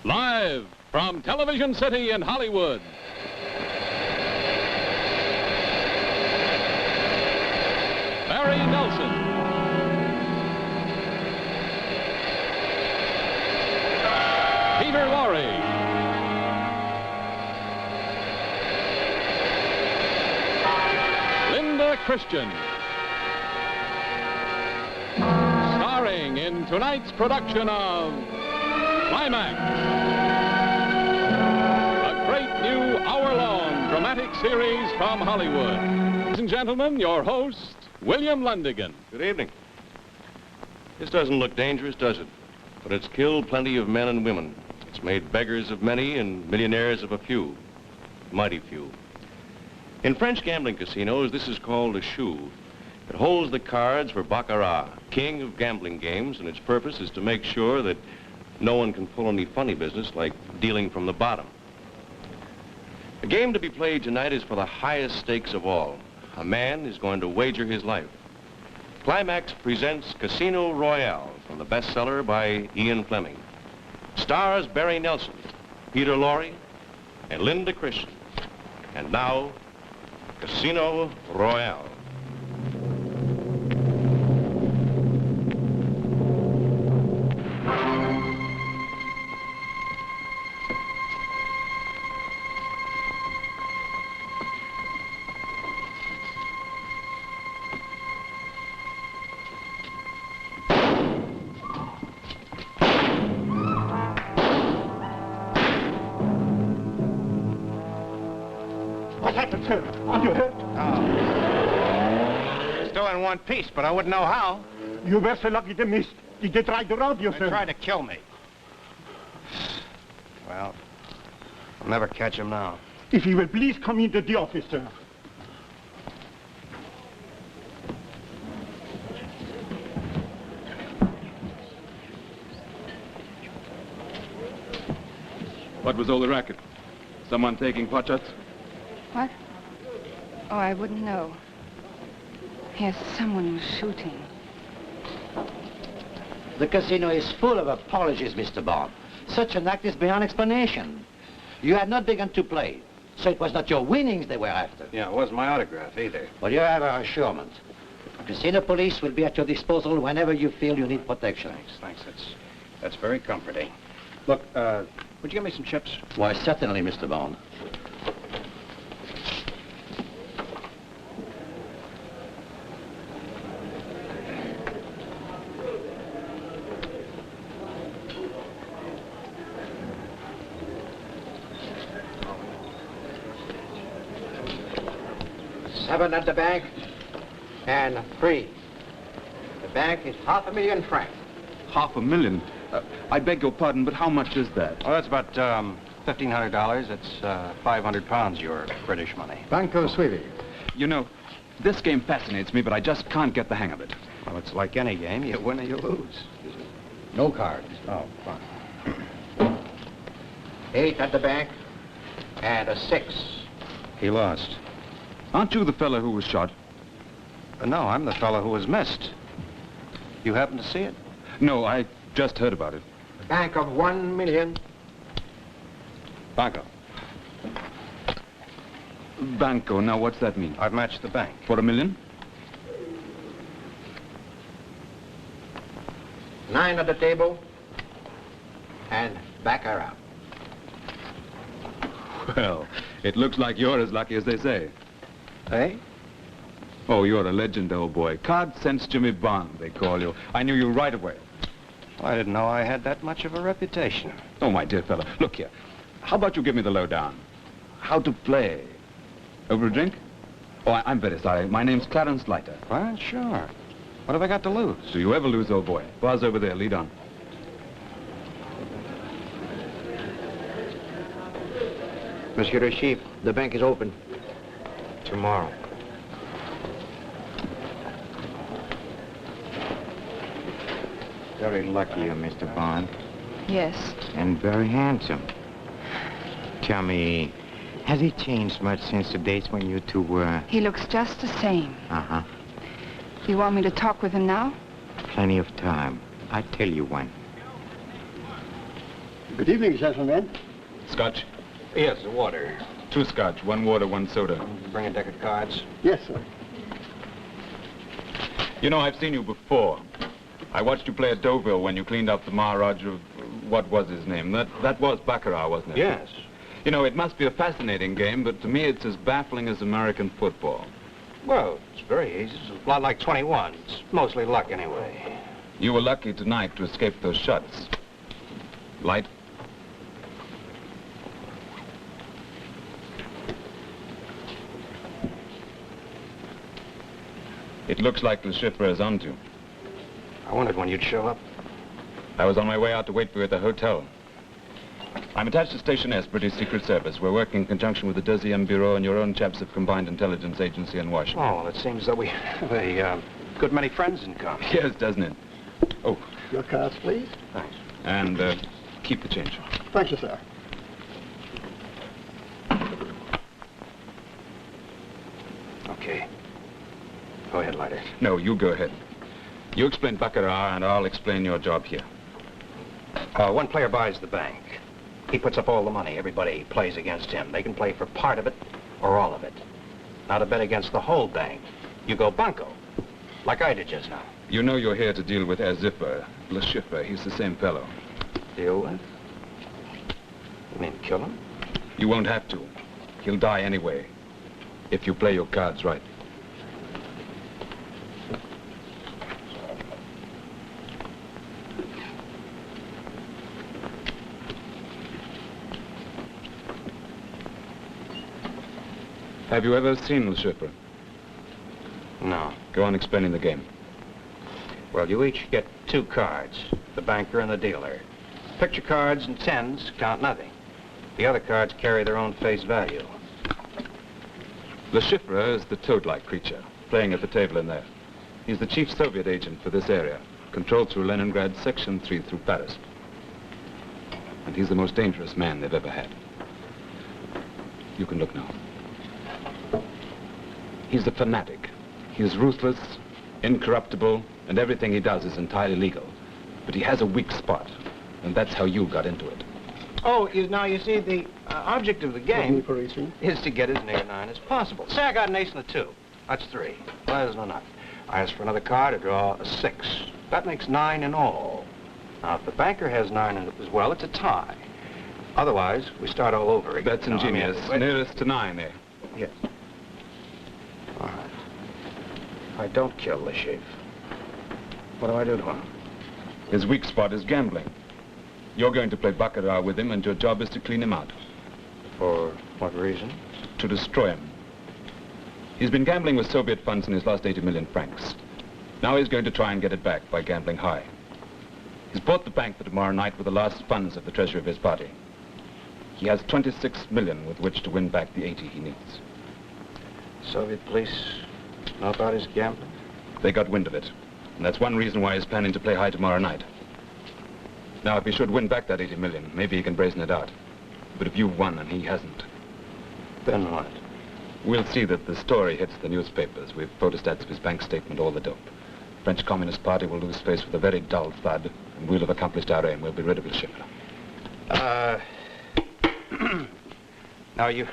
Live from Television City in Hollywood. Barry Nelson. Peter Lorre. Linda Christian. Starring in tonight's production of Climax, a great new hour-long dramatic series from Hollywood. Ladies and gentlemen, your host, William Lundigan. Good evening. This doesn't look dangerous, does it? But it's killed plenty of men and women. It's made beggars of many and millionaires of a few. Mighty few. In French gambling casinos, this is called a shoe. It holds the cards for baccarat, king of gambling games, and its purpose is to make sure that no one can pull any funny business like dealing from the bottom. The game to be played tonight is for the highest stakes of all. A man is going to wager his life. Climax presents Casino Royale from the bestseller by Ian Fleming. Stars Barry Nelson, Peter Lorre, and Linda Christian. And now, Casino Royale. What happened, sir? Are you hurt? Oh. Still in one piece, but I wouldn't know how. You were so lucky to miss. Did they try to rob you, They sir? tried to kill me. Well, I'll never catch him now. If you will please come into the office, sir. What was all the racket? Someone taking pot shots? What? Oh, I wouldn't know. Yes, someone was shooting. The casino is full of apologies, Mr. Bond. Such an act is beyond explanation. You had not begun to play, so it was not your winnings they were after. Yeah, it wasn't my autograph either. Well, you have our assurance. Casino police will be at your disposal whenever you feel you need protection. Thanks. That's very comforting. Look, would you give me some chips? Why, certainly, Mr. Bond. $7 at the bank, and 3. The bank is $500,000 francs. $500,000? I beg your pardon, but how much is that? Well, that's about $1,500. That's 500 pounds, your British money. Banco Suivi. You know, this game fascinates me, but I just can't get the hang of it. Well, it's like any game. You win or you lose. No cards. Oh, fine. 8 at the bank, and a 6. He lost. Aren't you the fellow who was shot? No, I'm the fellow who was missed. You happen to see it? No, I just heard about it. Bank of 1 million. Banco. Banco, now what's that mean? I've matched the bank. For $1 million? 9 at the table, and baccarat. Well, it looks like you're as lucky as they say. Hey? Oh, you're a legend, old boy. Card Sense Jimmy Bond, they call you. I knew you right away. I didn't know I had that much of a reputation. Oh, my dear fellow, look here. How about you give me the lowdown? How to play? Over a drink? Oh, I'm very sorry. My name's Clarence Leiter. Well, sure. What have I got to lose? Do you ever lose, old boy? Buzz over there, lead on. Monsieur le Chief, the bank is open. Tomorrow. Very lucky you, Mr. Bond. Yes. And very handsome. Tell me, has he changed much since the days when you two were... He looks just the same. Uh-huh. You want me to talk with him now? Plenty of time. I'll tell you when. Good evening, gentlemen. Scotch? Yes, the water. 2 scotch, 1 water, 1 soda. Bring a deck of cards. Yes, sir. You know, I've seen you before. I watched you play at Deauville when you cleaned up the Maharaj of... what was his name? That was Baccarat, wasn't it? Yes. You know, it must be a fascinating game, but to me it's as baffling as American football. Well, it's very easy. It's a lot like 21. It's mostly luck anyway. You were lucky tonight to escape those shots. Light? It looks like Le Chiffre is on to. I wondered when you'd show up. I was on my way out to wait for you at the hotel. I'm attached to Station S, British Secret Service. We're working in conjunction with the Deuxième Bureau and your own chaps of Combined Intelligence Agency in Washington. Oh, well, it seems that we have a good many friends in common. Yes, doesn't it? Oh, Your cards, please. Thanks. and keep the change. Thank you, sir. Okay. Go ahead, Lighter. No, you go ahead. You explain Baccarat, and I'll explain your job here. One player buys the bank. He puts up all the money. Everybody plays against him. They can play for part of it or all of it. Now to bet against the whole bank, you go banco, like I did just now. You know you're here to deal with Ziffer, Le Chiffre. He's the same fellow. Deal with? You mean kill him? You won't have to. He'll die anyway, if you play your cards right. Have you ever seen Le Chiffre? No. Go on explaining the game. Well, you each get 2 cards, the banker and the dealer. Picture cards and 10s count nothing. The other cards carry their own face value. Le Chiffre is the toad-like creature, playing at the table in there. He's the chief Soviet agent for this area, controlled through Leningrad, Section 3 through Paris. And he's the most dangerous man they've ever had. You can look now. He's a fanatic. He's ruthless, incorruptible, and everything he does is entirely legal. But he has a weak spot, and that's how you got into it. Oh, now you see, the object of the game For racing. is to get as near 9 as possible. Say I got an ace and a 2. That's 3. Well, there's no enough. I ask for another card to draw a 6. That makes 9 in all. Now, if the banker has 9 in it as well, it's a tie. Otherwise, we start all over again. That's ingenious. Nearest to 9, eh? Yes. All right. I don't kill Le Chiffre. What do I do to him? His weak spot is gambling. You're going to play Baccarat with him, and your job is to clean him out. For what reason? To destroy him. He's been gambling with Soviet funds and he's lost 80 million francs. Now he's going to try and get it back by gambling high. He's bought the bank for tomorrow night with the last funds of the treasury of his party. He has 26 million with which to win back the 80 he needs. Soviet police know about his gambling? They got wind of it. And that's one reason why he's planning to play high tomorrow night. Now, if he should win back that 80 million, maybe he can brazen it out. But if you've won and he hasn't, Then what? we'll see that the story hits the newspapers. We've photostats of his bank statement, all the dope. French Communist Party will lose face with a very dull thud, and we'll have accomplished our aim. We'll be rid of Le Chiffre. Now, you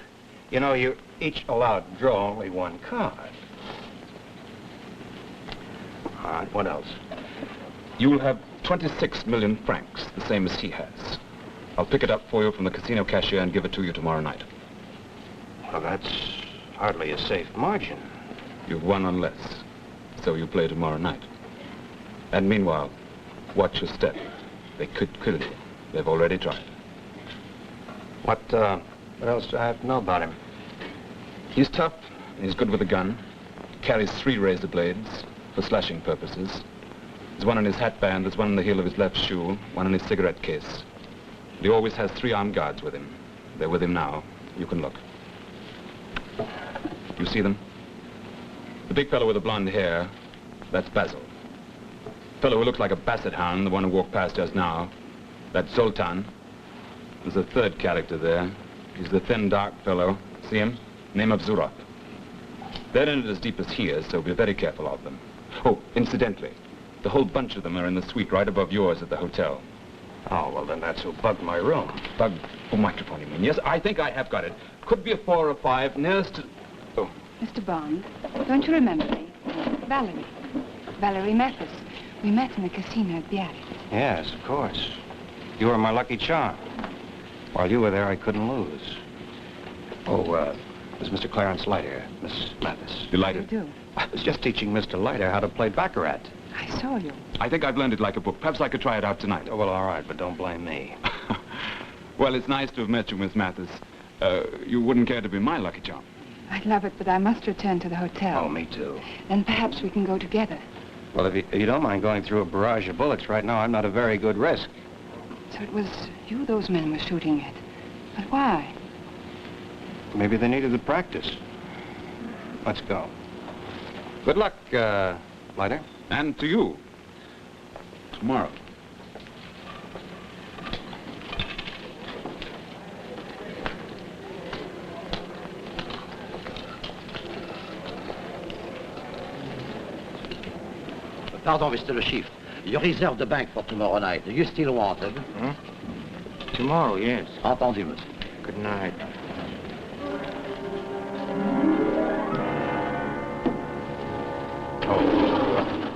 know, you're each allowed to draw only 1 card. All right, what else? You'll have 26 million francs, the same as he has. I'll pick it up for you from the casino cashier and give it to you tomorrow night. Well, that's hardly a safe margin. You've won on less, so you play tomorrow night. And meanwhile, watch your step. They could kill you. They've already tried. What else do I have to know about him? He's tough, and he's good with a gun. Carries 3 razor blades for slashing purposes. There's one in his hatband, there's one in the heel of his left shoe, one in his cigarette case. And he always has 3 armed guards with him. They're with him now. You can look. You see them? The big fellow with the blonde hair, that's Basil. The fellow who looks like a basset hound, the one who walked past just now, that's Zoltan. There's a 3rd character there. He's the thin, dark fellow. See him? Name of Zurov. They're in it as deep as he is, so be very careful of them. Oh, incidentally, the whole bunch of them are in the suite right above yours at the hotel. Oh, well, then that's who bugged my room. Bug, oh, microphone, you mean? Yes, I think I have got it. Could be a 4 or 5, nearest to... Oh. Mr. Bond, don't you remember me? Valerie. Valerie Mathis. We met in the casino at Biarritz. Yes, of course. You were my lucky charm. While you were there, I couldn't lose. Oh, this is Mr. Clarence Leiter, Miss Mathis. Delighted. You do? I was just teaching Mr. Leiter how to play baccarat. I saw you. I think I've learned it like a book. Perhaps I could try it out tonight. Oh, well, all right, but don't blame me. Well, it's nice to have met you, Miss Mathis. You wouldn't care to be my lucky charm. I'd love it, but I must return to the hotel. Oh, me too. Then perhaps we can go together. Well, if you don't mind going through a barrage of bullets right now, I'm not a very good risk. So it was you those men were shooting at. But why? Maybe they needed the practice. Let's go. Good luck, Leiter. And to you. Tomorrow. Pardon, Mr. Le Chiffre. You reserved the bank for tomorrow night. Do you still want it? Huh? Tomorrow, yes. Entendu, monsieur. Good night.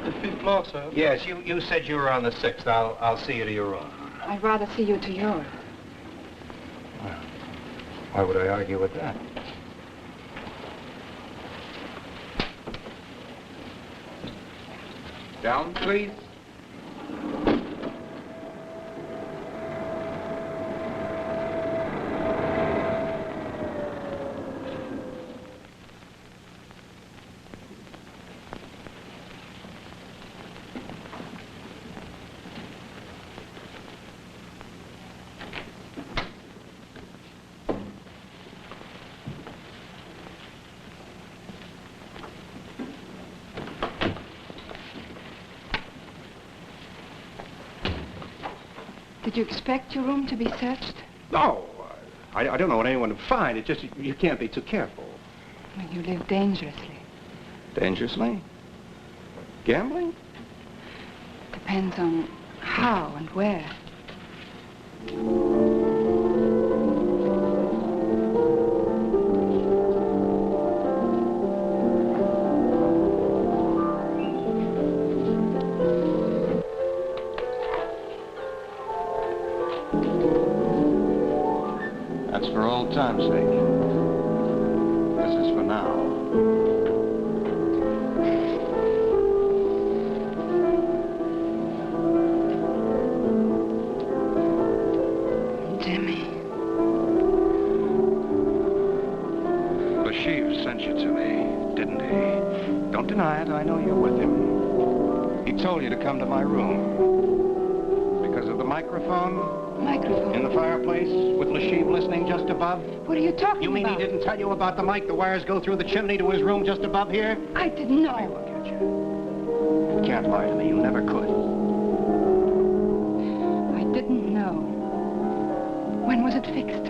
The 5th floor, sir? Yes, you said you were on the 6th. I'll see you to your room. I'd rather see you to yours. Why would I argue with that? Down, please. Did you expect your room to be searched? No, I don't know what anyone would find. It's just you can't be too careful. Well, you live dangerously. Dangerously? Gambling? Depends on how and where. That's for old time's sake. This is for now. Jimmy. Lashif sent you to me, didn't he? Don't deny it. I know you're with him. He told you to come to my room. Because of the microphone? Microphone? In the fireplace, with Lashib listening just above? What are you talking You mean about? he didn't tell you about the mic? The wires go through the chimney to his room just above here? I didn't Let me know. look at you. You can't lie to me. You never could. I didn't know. When was it fixed?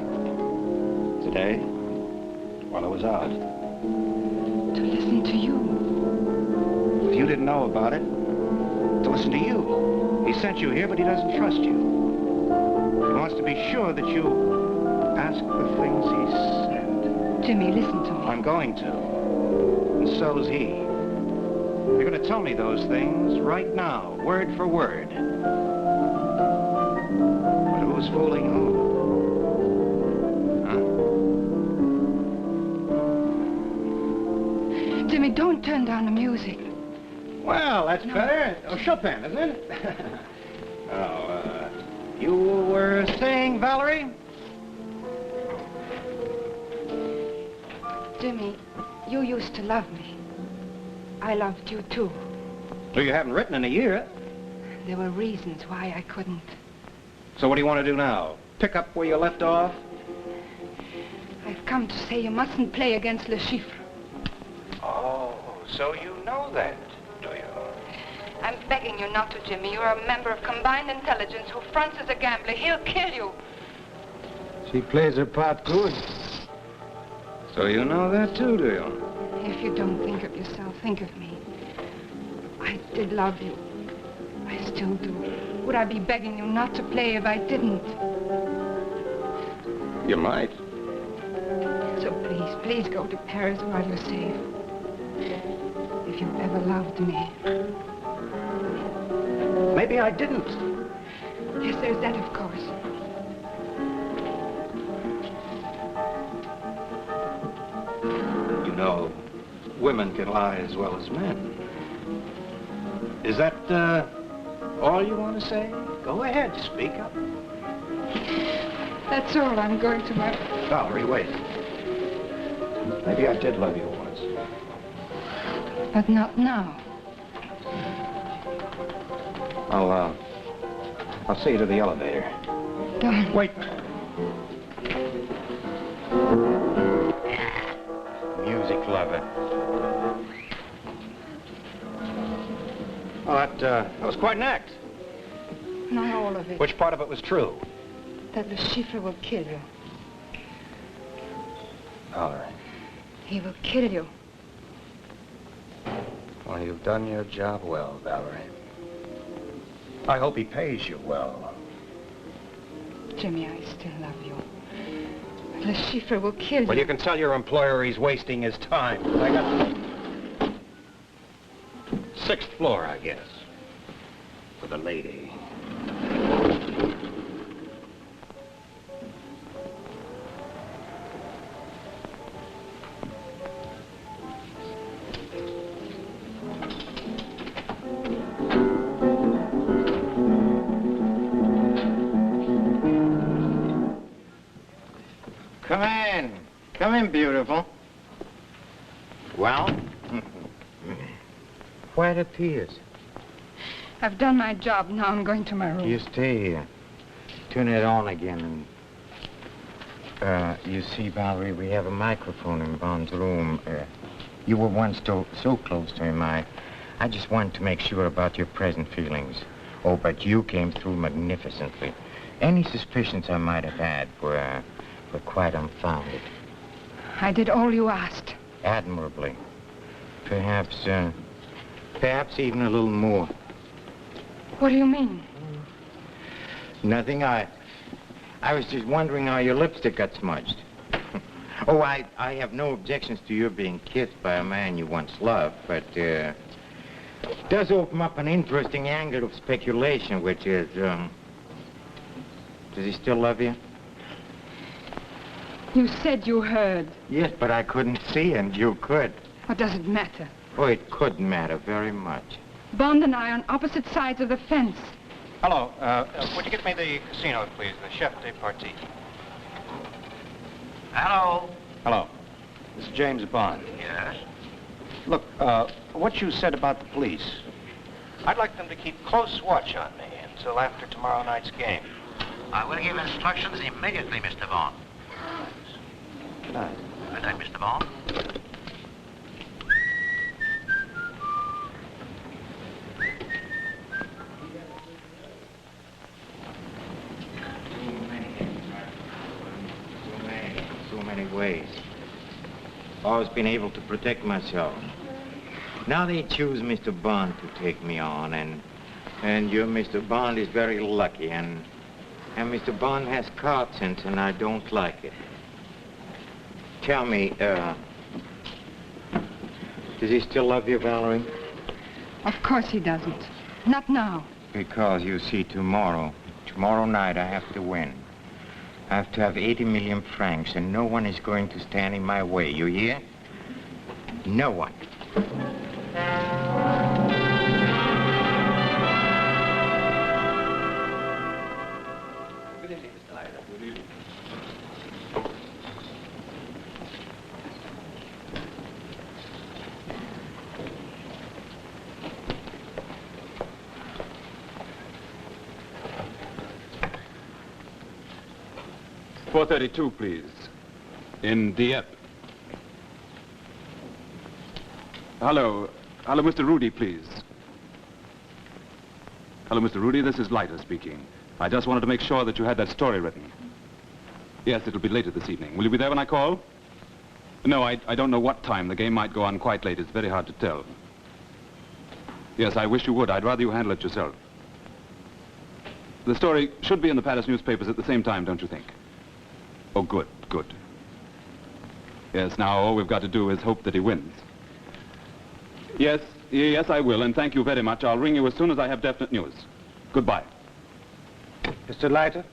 Today, while I was out. To listen to you. If you didn't know about it, to listen to you. He sent you here, but he doesn't trust you. He wants to be sure that you ask the things he said. Jimmy, listen to me. I'm going to. And so's he. You're going to tell me those things right now, word for word. But who's fooling who? Huh? Jimmy, don't turn down the music. Well, that's No. better. Oh, Chopin, isn't it? You were saying, Valerie? Jimmy, you used to love me. I loved you too. Well, you haven't written in a year. There were reasons why I couldn't. So what do you want to do now? Pick up where you left off? I've come to say you mustn't play against Le Chiffre. Oh, so you know that, do you? I'm begging you not to, Jimmy. You're a member of Combined Intelligence who fronts as a gambler. He'll kill you. She plays her part good. So you know that too, do you? If you don't think of yourself, think of me. I did love you. I still do. Would I be begging you not to play if I didn't? You might. So please go to Paris while you're safe. If you ever loved me. Maybe I didn't. Yes, there's that, of course. You know, women can lie as well as men. Is that, all you want to say? Go ahead, speak up. That's all. I'm going to my... Valerie, wait. Maybe I did love you once. But not now. I'll see you to the elevator. Don't. Wait. Music lover. Well, that was quite an act. Not all of it. Which part of it was true? That the Schiffer will kill you. Valerie. He will kill you. Well, you've done your job well, Valerie. I hope he pays you well. Jimmy, I still love you. The Schiffer will kill you. Well, you can tell your employer he's wasting his time. I got... 6th floor, I guess. For the lady. Come in. Come in, beautiful. Well? Why the tears? I've done my job. Now I'm going to my room. You stay here. Turn it on again. You see, Valerie, we have a microphone in Bond's room. You were once so close to him. I just wanted to make sure about your present feelings. Oh, but you came through magnificently. Any suspicions I might have had were quite unfounded. I did all you asked. Admirably. Perhaps even a little more. What do you mean? Nothing. I was just wondering how your lipstick got smudged. Oh, I have no objections to your being kissed by a man you once loved, but it does open up an interesting angle of speculation, which is, does he still love you? You said you heard. Yes, but I couldn't see, and you could. What does it matter? Oh, it could matter very much. Bond and I are on opposite sides of the fence. Hello, would you get me the casino, please? The chef de partie. Hello? Hello. This is James Bond. Yes? Look, what you said about the police, I'd like them to keep close watch on me until after tomorrow night's game. I will give instructions immediately, Mr. Bond. Good night. Good night, Mr. Bond. So many ways. Always been able to protect myself. Now they choose Mr. Bond to take me on, and your Mr. Bond is very lucky, and Mr. Bond has card sense, and I don't like it. Tell me, does he still love you, Valerie? Of course he doesn't. Not now. Because, you see, tomorrow night, I have to win. I have to have 80 million francs, and no one is going to stand in my way, you hear? No one. Good evening, Mr. Lyra. Good evening. .432, please. In Dieppe. Hello, Mr. Rudy, please. Hello, Mr. Rudy, this is Leiter speaking. I just wanted to make sure that you had that story written. Yes, it'll be later this evening. Will you be there when I call? No, I don't know what time. The game might go on quite late. It's very hard to tell. Yes, I wish you would. I'd rather you handle it yourself. The story should be in the Paris newspapers at the same time, don't you think? Oh, good, good. Yes, now all we've got to do is hope that he wins. Yes, yes, I will, and thank you very much. I'll ring you as soon as I have definite news. Goodbye. Mr. Leiter?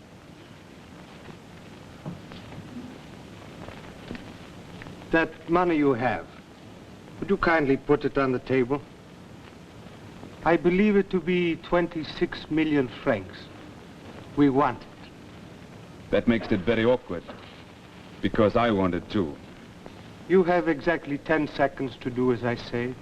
That money you have, would you kindly put it on the table? I believe it to be 26 million francs. We want it. That makes it very awkward, because I want it too. You have exactly 10 seconds to do as I say.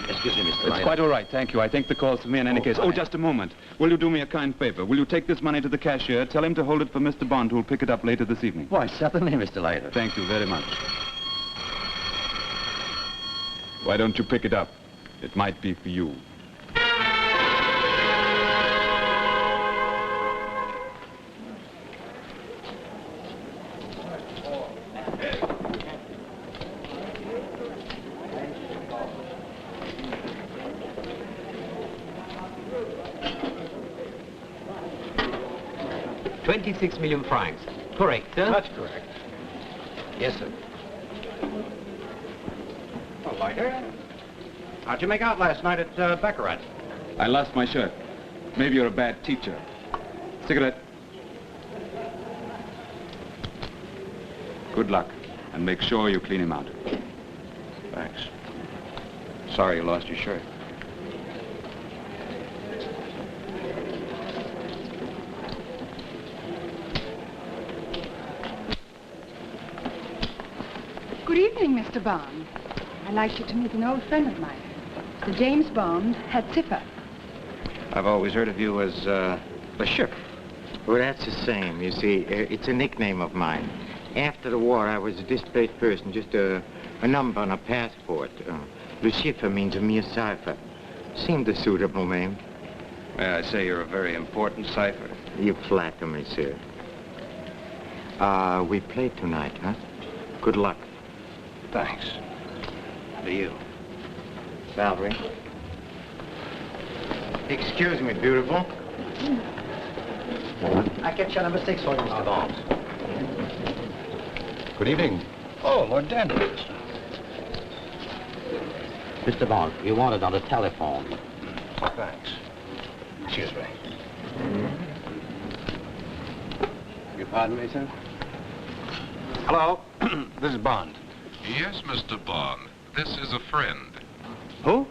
Excuse me, Mr. It's Leiter. quite all right, thank you. I think the call's for me in any case. Oh, just a moment. Will you do me a kind favor? Will you take this money to the cashier, tell him to hold it for Mr. Bond, who'll pick it up later this evening? Why, certainly, Mr. Leiter. Thank you very much. Why don't you pick it up? It might be for you. $26 million francs. Correct, sir? That's correct. Yes, sir. Well, Leiter, how'd you make out last night at Baccarat? I lost my shirt. Maybe you're a bad teacher. Cigarette. Good luck, and make sure you clean him out. Thanks. Sorry you lost your shirt. Good evening, Mr. Bond. I'd like you to meet an old friend of mine, Sir James Bond, Herr Ziffer. I've always heard of you as, the ship. Well, that's the same. You see, it's a nickname of mine. After the war, I was a displaced person, just a number on a passport. Lucifer means a mere cipher. Seemed a suitable name. May I say you're a very important cipher? You flatter me, sir. We play tonight, huh? Good luck. Thanks. To you. Valerie. Excuse me, beautiful. I get your number 6 for you, Mr. Bond. Good evening. Oh, Lord Danvers. Mr. Bond, you want it on the telephone. Oh, thanks. Excuse me. You pardon me, sir? Hello. This is Bond. Yes, Mr. Bond. This is a friend. Who?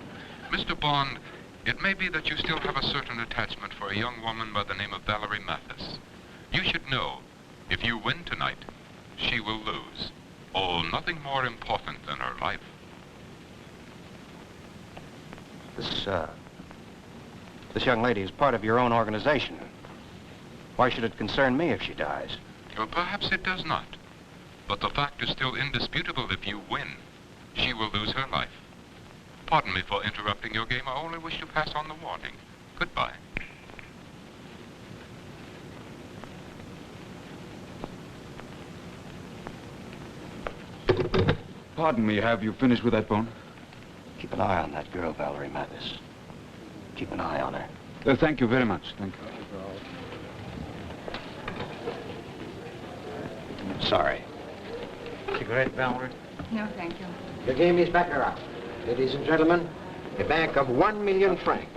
Mr. Bond, it may be that you still have a certain attachment for a young woman by the name of Valerie Mathis. You should know, if you win tonight, she will lose. Oh, nothing more important than her life. This young lady is part of your own organization. Why should it concern me if she dies? Well, perhaps it does not. But the fact is still indisputable. If you win, she will lose her life. Pardon me for interrupting your game. I only wish to pass on the warning. Goodbye. Pardon me, have you finished with that bone? Keep an eye on that girl, Valerie Mathis. Keep an eye on her. Thank you very much, thank you. Sorry. Cigarette, Valerie? No, thank you. The game is Baccarat. Ladies and gentlemen, a bank of 1 million francs.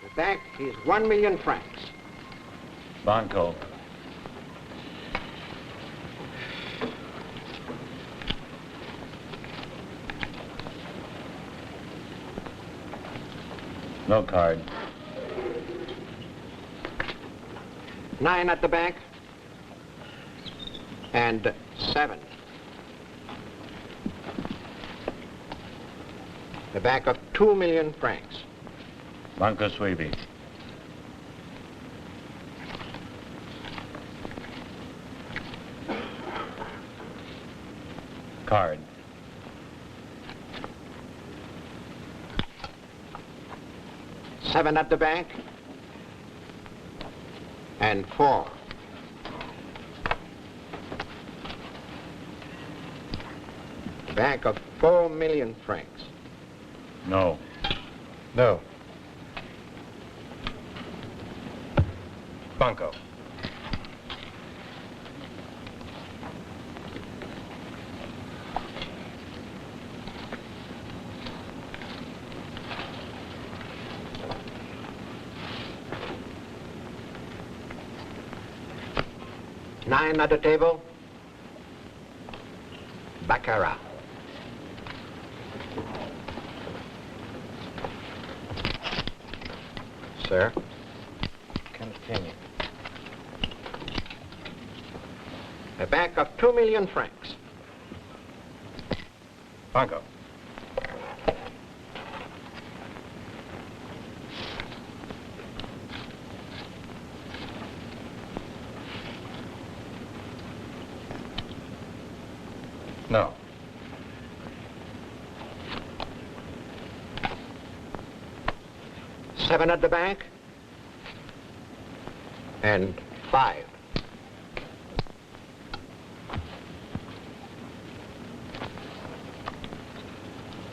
The bank is 1 million francs. Banco. No card. 9 at the bank. And 7. The bank of 2 million francs. Banco Suivi. Card. Seven at the bank. And 4. Bank of 4 million francs. No. No. Banco. Nine at the table. Baccarat. Sir. Continue. A bank of 2 million francs. Banco. No. Seven at the bank. And 5.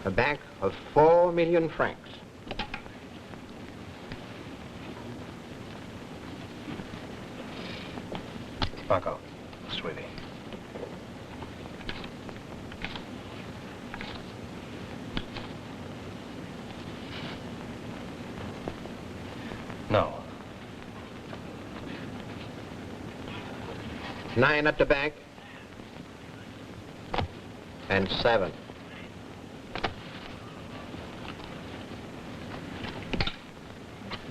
A bank of 4 million francs. Banco. Sweetie. No. 9 at the bank. And 7.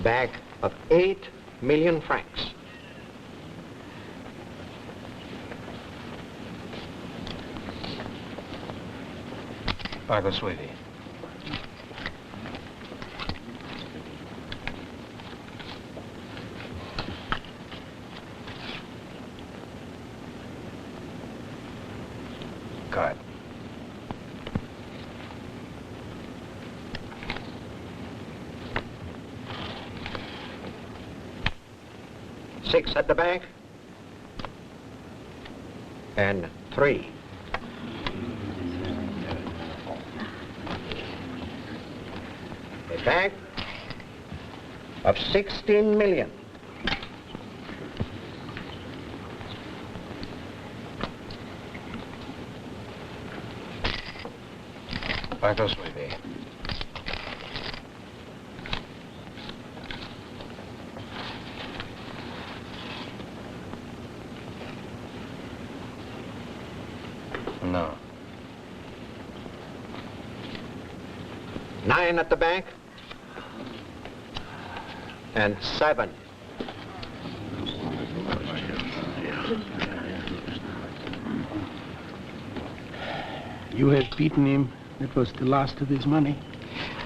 Bank of 8 million francs. Banco, sweetie. Card. Six at the bank. And 3. A bank of 16 million. Banco, sweetie. No. 9 at the bank. And 7. You have beaten him. It was the last of his money.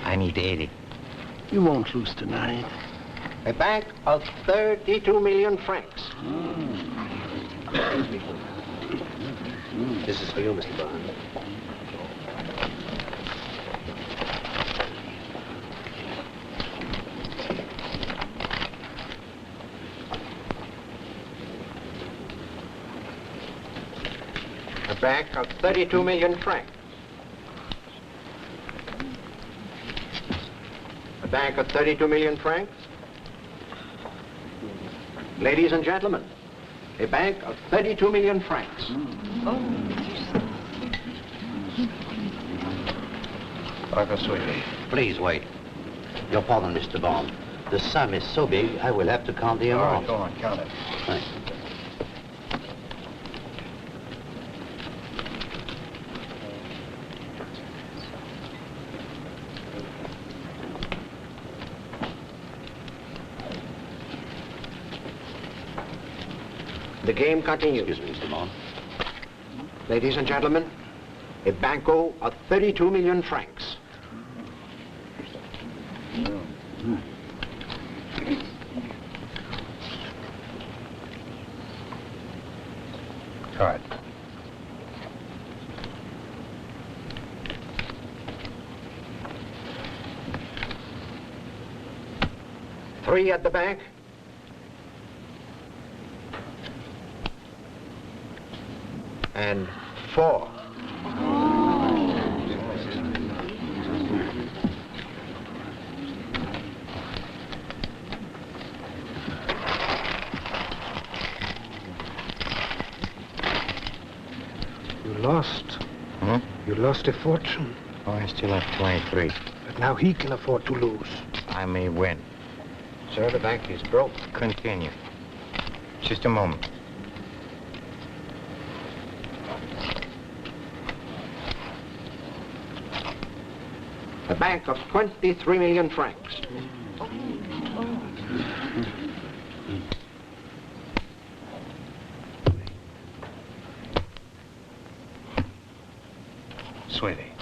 I need 80. You won't lose tonight. A bank of 32 million francs. This is for you, Mr. Bond. A bank of 32 million francs. A bank of 32 million francs. Ladies and gentlemen, a bank of 32 million francs. Banco, sweetie. Please wait. Your pardon, Mr. Bond. The sum is so big, I will have to count the All amount. right, go on, count it. Thanks. The game continues. Excuse me, Mr. Bond. Ladies and gentlemen, a banco of 32 million francs. Card. 3 at the bank. And 4. You lost. Hmm? You lost a fortune. Oh, I still have 23. But now he can afford to lose. I may win. Sir, the bank is broke. Continue. Just a moment. A bank of 23 million francs. Sweetie.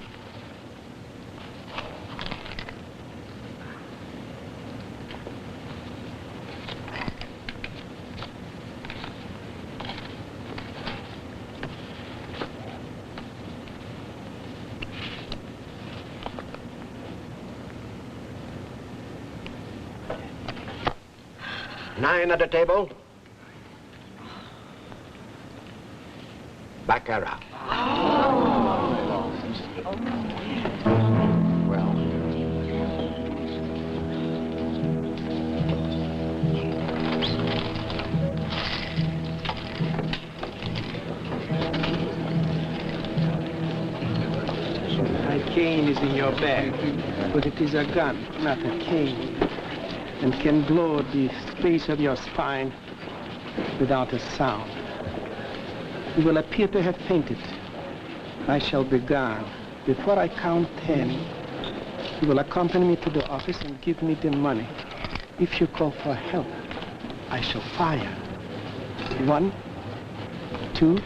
Nine at the table. Baccarat. Well. My cane is in your bag, but it is a gun, not a cane, and can blow the space of your spine without a sound. You will appear to have fainted. I shall be gone. Before I count 10, you will accompany me to the office and give me the money. If you call for help, I shall fire. 1, 2,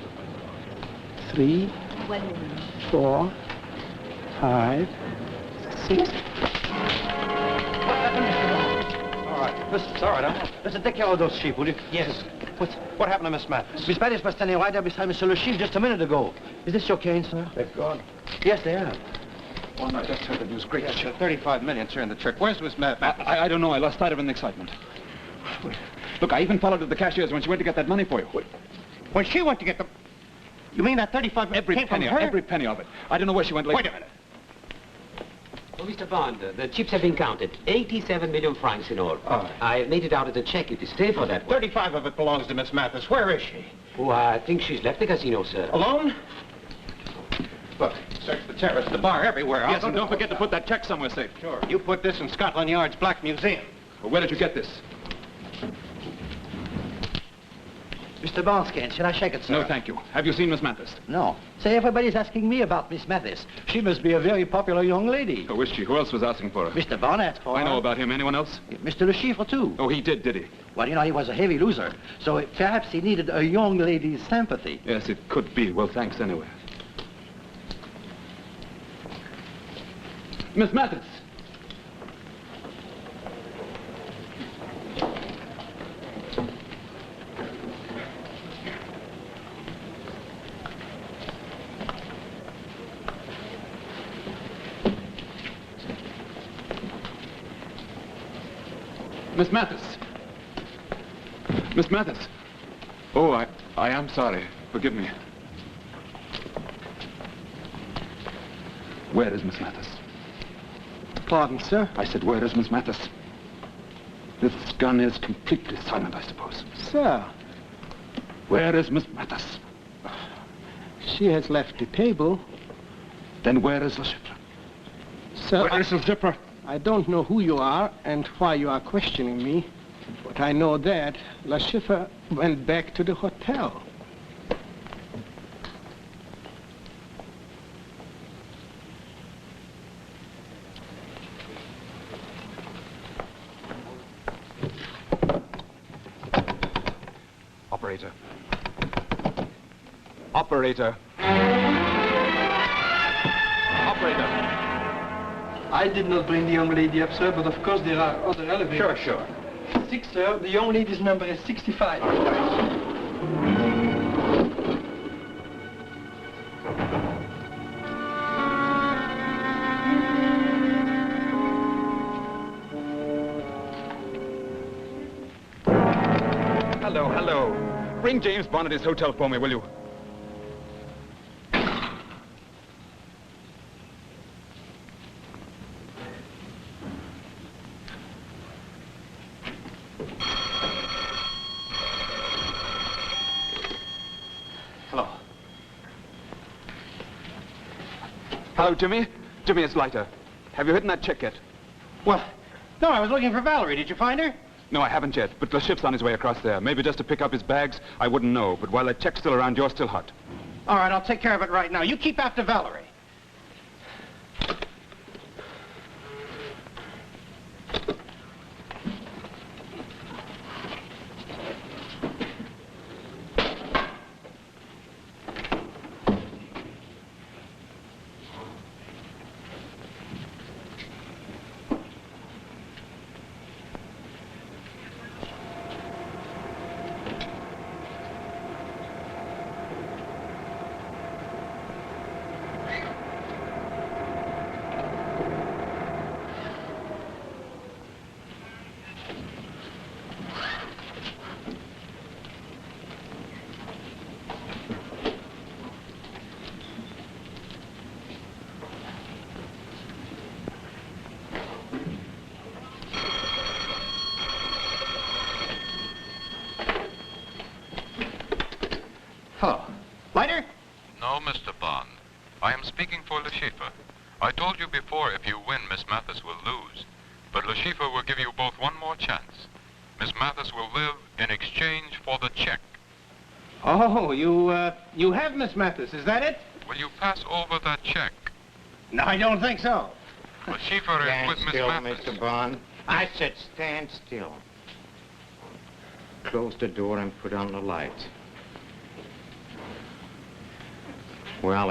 3, 4, 5, 6. It's all right, huh? Listen, take care of those sheep, will you? Yes. What happened to Miss Mathis? Miss Mathis was standing right there beside Monsieur Le Chiffre just a minute ago. Is this your cane, sir? They've gone. Yes, they are. Oh, I just heard the news. Great. Yes, sir. 35 million, sir, in the trick. Where's Miss Mathis? I don't know. I lost sight of it in excitement. Look, I even followed the cashier's when she went to get that money for you. When she went to get the... You mean that 35 Every came penny, from her? every penny of it. I don't know where she went later. Wait a minute. Oh, Mr. Bond, the chips have been counted. 87 million francs in all. Oh. I made it out of the check if you stay for that one. 35 of it belongs to Miss Mathis. Where is she? Oh, I think she's left the casino, sir. Alone? Look, search the terrace, the bar, everywhere. Yes, and don't forget to put that check somewhere safe. Sure. You put this in Scotland Yard's Black Museum. Well, where did you get this? Mr. Bond's cane, shall I shake it, sir? No, thank you. Have you seen Miss Mathis? No. Say, everybody's asking me about Miss Mathis. She must be a very popular young lady. Oh, is she? Who else was asking for her? Mr. Bond asked for her. I know about him. Anyone else? Mr. Le Chiffre, too. Oh, he did he? Well, you know, he was a heavy loser. So perhaps he needed a young lady's sympathy. Yes, it could be. Well, thanks anyway. Miss Mathis! Miss Mathis! Miss Mathis! Oh, I am sorry. Forgive me. Where is Miss Mathis? Pardon, sir? I said, where is Miss Mathis? This gun is completely silent, I suppose. Sir, Where is Miss Mathis? she has left the table. Then where is the shipper? Sir, Where is the shipper? I don't know who you are and why you are questioning me, but I know that Le Chiffre went back to the hotel. Operator. Operator. Operator. I did not bring the young lady up, sir, but of course there are other elevators. Sure. 6, sir. The young lady's number is 65. Hello. Bring James Bond at his hotel for me, will you? Hello. Hello, Jimmy. Jimmy, it's Leiter. Have you hidden that check yet? Well, no, I was looking for Valerie. Did you find her? No, I haven't yet, but the ship's on his way across there. Maybe just to pick up his bags. I wouldn't know, but while that check's still around, you're still hot. All right, I'll take care of it right now. You keep after Valerie. Hello. Leiter? No, Mr. Bond. I am speaking for Le Chiffre. I told you before if you win, Miss Mathis will lose. But Le Chiffre will give you both one more chance. Miss Mathis will live in exchange for the check. Oh, you have Miss Mathis, is that it? Will you pass over that check? No, I don't think so. Le Chiffre is Stand with Miss still, Mathis. Mr. Bond. I said stand still. Close the door and put on the lights. Well,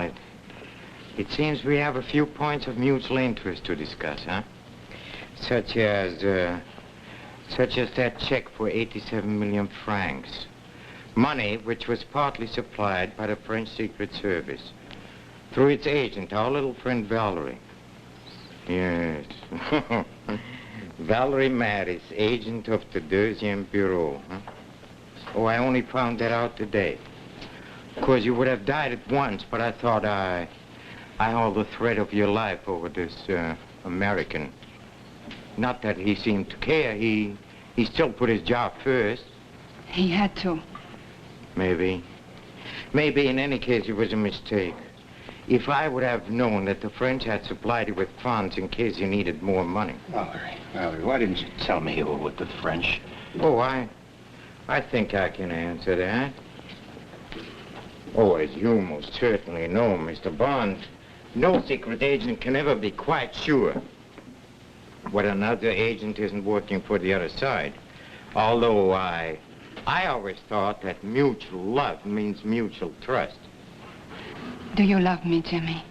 it seems we have a few points of mutual interest to discuss, huh? Such as that check for 87 million francs. Money which was partly supplied by the French Secret Service through its agent, our little friend Valerie. Yes. Valerie Mathis, agent of the Deuxième Bureau, huh? Oh, I only found that out today. Of course, you would have died at once, but I thought I hold the thread of your life over this American. Not that he seemed to care. He still put his job first. He had to. Maybe. Maybe in any case it was a mistake. If I would have known that the French had supplied you with funds in case you needed more money. Valerie, why didn't you tell me you were with the French? Oh, I think I can answer that. Oh, as you most certainly know, Mr. Bond, no secret agent can ever be quite sure what another agent isn't working for the other side. Although I always thought that mutual love means mutual trust. Do you love me, Jimmy?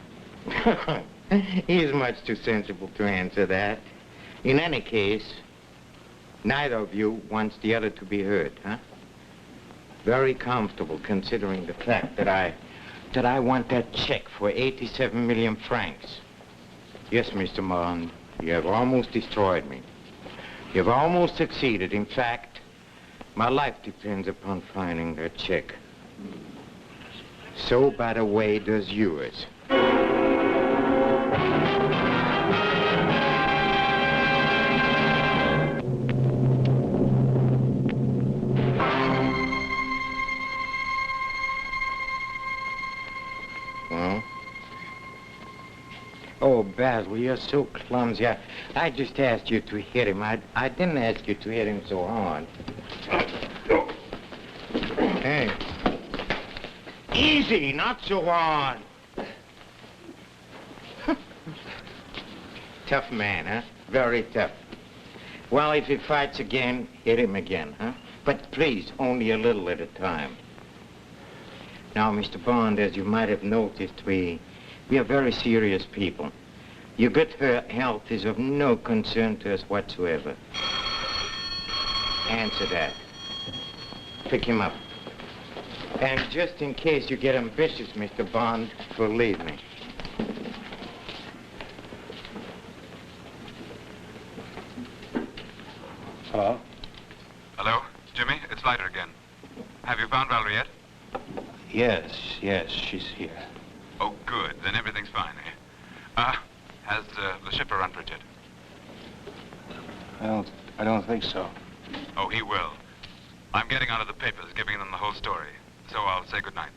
He's much too sensible to answer that. In any case, neither of you wants the other to be hurt, huh? Very comfortable considering the fact that I want that check for 87 million francs. Yes, Mr. Bond, you have almost destroyed me. You've almost succeeded. In fact, my life depends upon finding that check. So, by the way, does yours. Well? Oh, Basil, you're so clumsy. I just asked you to hit him. I didn't ask you to hit him so hard. Hey. Easy, not so hard. Tough man, huh? Very tough. Well, if he fights again, hit him again, huh? But please, only a little at a time. Now, Mr. Bond, as you might have noticed, we are very serious people. Your good health is of no concern to us whatsoever. Answer that. Pick him up. And just in case you get ambitious, Mr. Bond, believe me. Hello? Hello, Jimmy? It's Leiter again. Have you found Valerie yet? Yes, she's here. Oh, good. Then everything's fine, eh? Has the shipper run for it yet? I don't think so. Oh, he will. I'm getting onto the papers, giving them the whole story. So I'll say goodnight.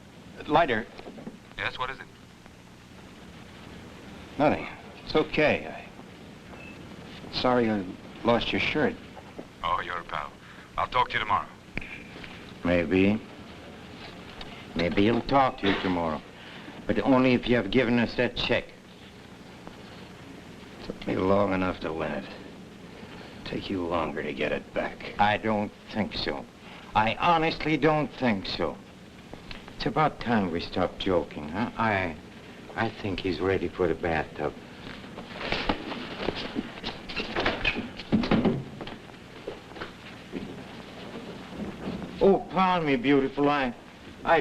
Lighter. Yes, what is it? Nothing. It's okay. Sorry I lost your shirt. Oh, you're a pal. I'll talk to you tomorrow. Maybe. Maybe he'll talk to you tomorrow. But only if you have given us that check. Took me long enough to win it. Take you longer to get it back. I don't think so. I honestly don't think so. It's about time we stopped joking, huh? I think he's ready for the bathtub. Oh, pardon me, beautiful. I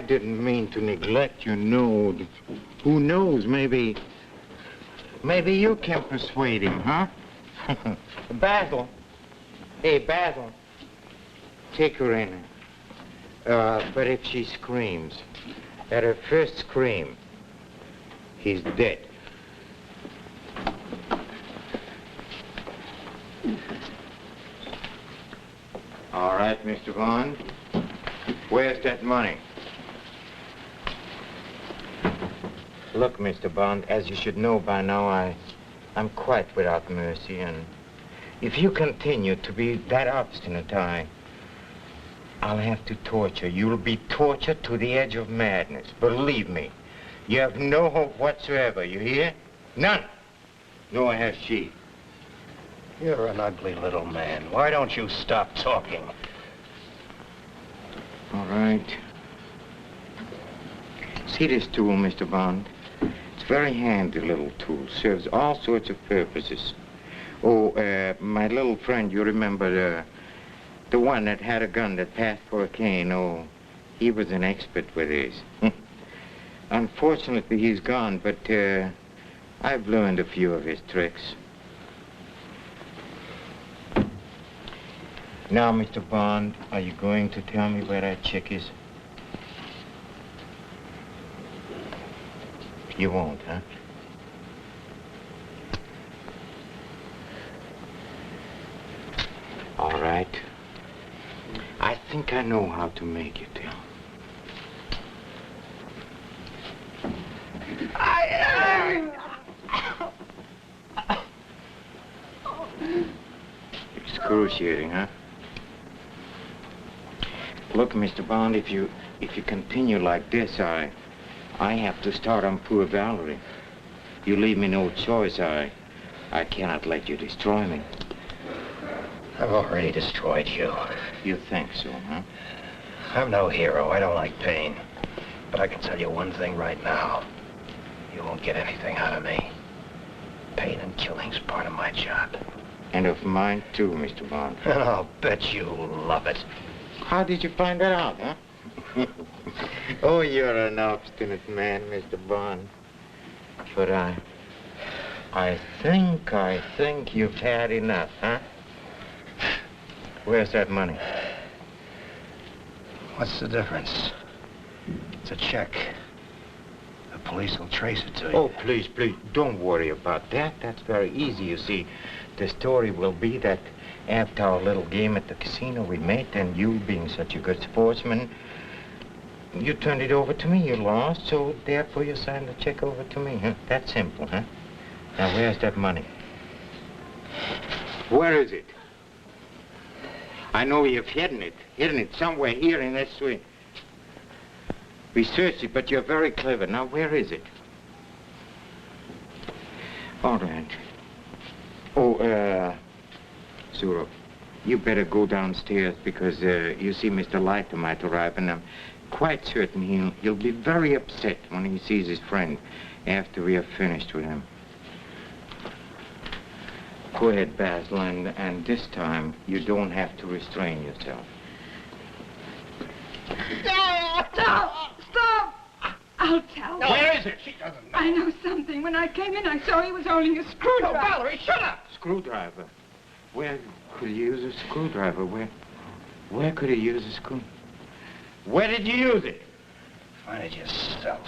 didn't mean to neglect you, no. Who knows, maybe you can persuade him, huh? Basil. Hey, Basil. Take her in. But if she screams, at her first scream, he's dead. All right, Mr. Bond. Where's that money? Look, Mr. Bond, as you should know by now, I'm quite without mercy, and if you continue to be that obstinate, I'll have to torture. You'll be tortured to the edge of madness. Believe me. You have no hope whatsoever, you hear? None. Nor has she. You're an ugly little man. Why don't you stop talking? All right. See this tool, Mr. Bond? It's a very handy little tool. Serves all sorts of purposes. Oh, my little friend, you remember the one that had a gun that passed for a cane? Oh, he was an expert with this. Unfortunately, he's gone, but I've learned a few of his tricks. Now, Mr. Bond, are you going to tell me where that chick is? You won't, huh? All right. I think I know how to make you tell. Excruciating, huh? Look, Mr. Bond, if you continue like this, I have to start on poor Valerie. You leave me no choice. I cannot let you destroy me. I've already destroyed you. You think so, huh? I'm no hero. I don't like pain. But I can tell you one thing right now. You won't get anything out of me. Pain and killing's part of my job. And of mine, too, Mr. Bond. And I'll bet you love it. How did you find that out, huh? Oh, you're an obstinate man, Mr. Bond. But I think you've had enough, huh? Where's that money? What's the difference? It's a check. The police will trace it to you. Oh, please, don't worry about that. That's very easy, you see. The story will be that after our little game at the casino we made, and you being such a good sportsman, you turned it over to me. You lost, so therefore you signed the check over to me, huh? That's simple, huh? Now, where's that money? Where is it? I know you've hidden it somewhere here in this suite. We searched it, but you're very clever. Now, where is it? All right. Oh, Zuro, you better go downstairs because, you see, Mr. Leiter might arrive, and I'm quite certain he'll be very upset when he sees his friend after we have finished with him. Go ahead, Basil, and this time you don't have to restrain yourself. Stop! I'll tell. No, where is it? She doesn't know. I know something. When I came in, I saw he was holding a screwdriver. No, Valerie, shut up! Screwdriver? Where could he use a screwdriver? Where could he use a screw? Where did you use it? Find it yourself.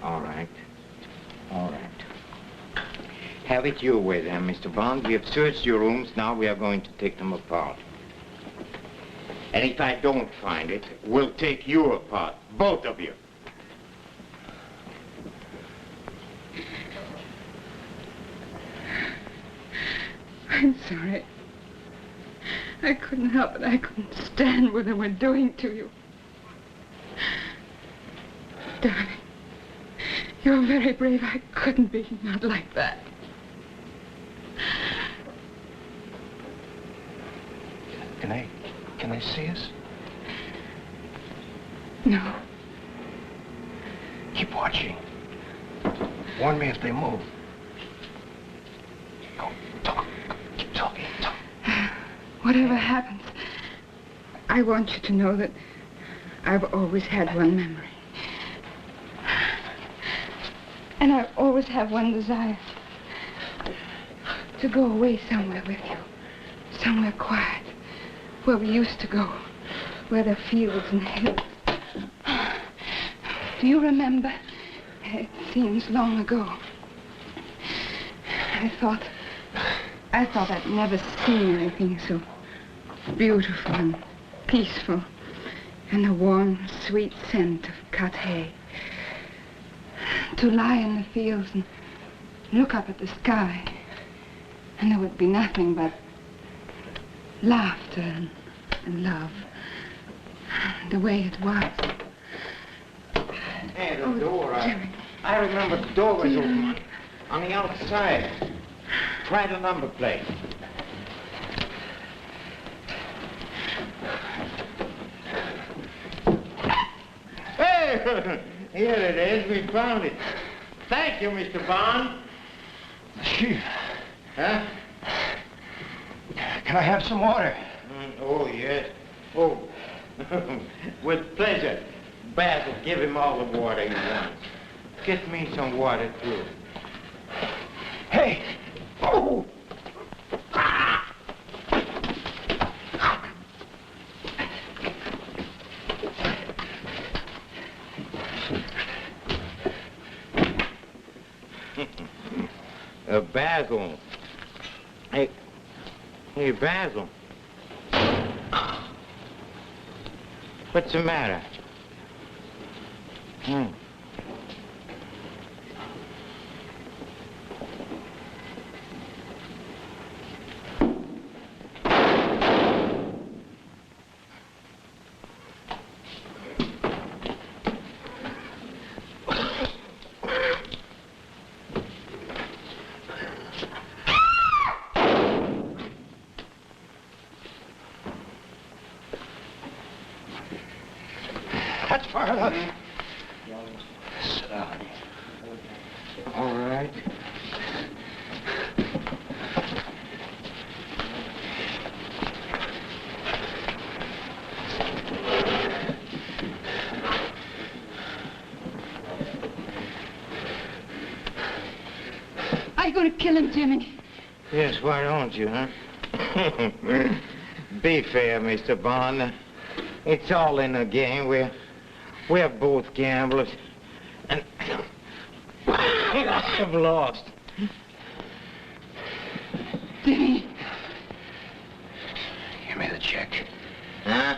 All right. All right. Have it your way then, Mr. Bond. We have searched your rooms. Now we are going to take them apart. And if I don't find it, we'll take you apart. Both of you. I'm sorry. I couldn't help it. I couldn't stand what they were doing to you. Darling, you're very brave. I couldn't be not like that. Can I see us? No. Keep watching. Warn me if they move. Go, talk. Keep talking, talk. Whatever happens, I want you to know that I've always had one memory. And I always have one desire. To go away somewhere with you. Somewhere quiet. Where we used to go. Where there are fields and hills. Do you remember? It seems long ago. I thought I'd never seen anything so beautiful and peaceful, and the warm, sweet scent of cut hay. To lie in the fields and look up at the sky, and there would be nothing but laughter and love, the way it was. Hey, the door. I remember the door was open on the outside. Try the number plate. Hey, here it is. We found it. Thank you, Mr. Bond. Chief. Huh? Can I have some water? Oh, yes. Oh, with pleasure. Basil, give him all the water he wants. Get me some water, too. Hey! Oh! Basil. Hey, Basil. What's the matter? That's far enough. Sit down. All right. Are you going to kill him, Jimmy? Yes, why don't you, huh? Be fair, Mr. Bond. It's all in the game. We're both gamblers. And I've lost. Jimmy. Give me the check. Huh?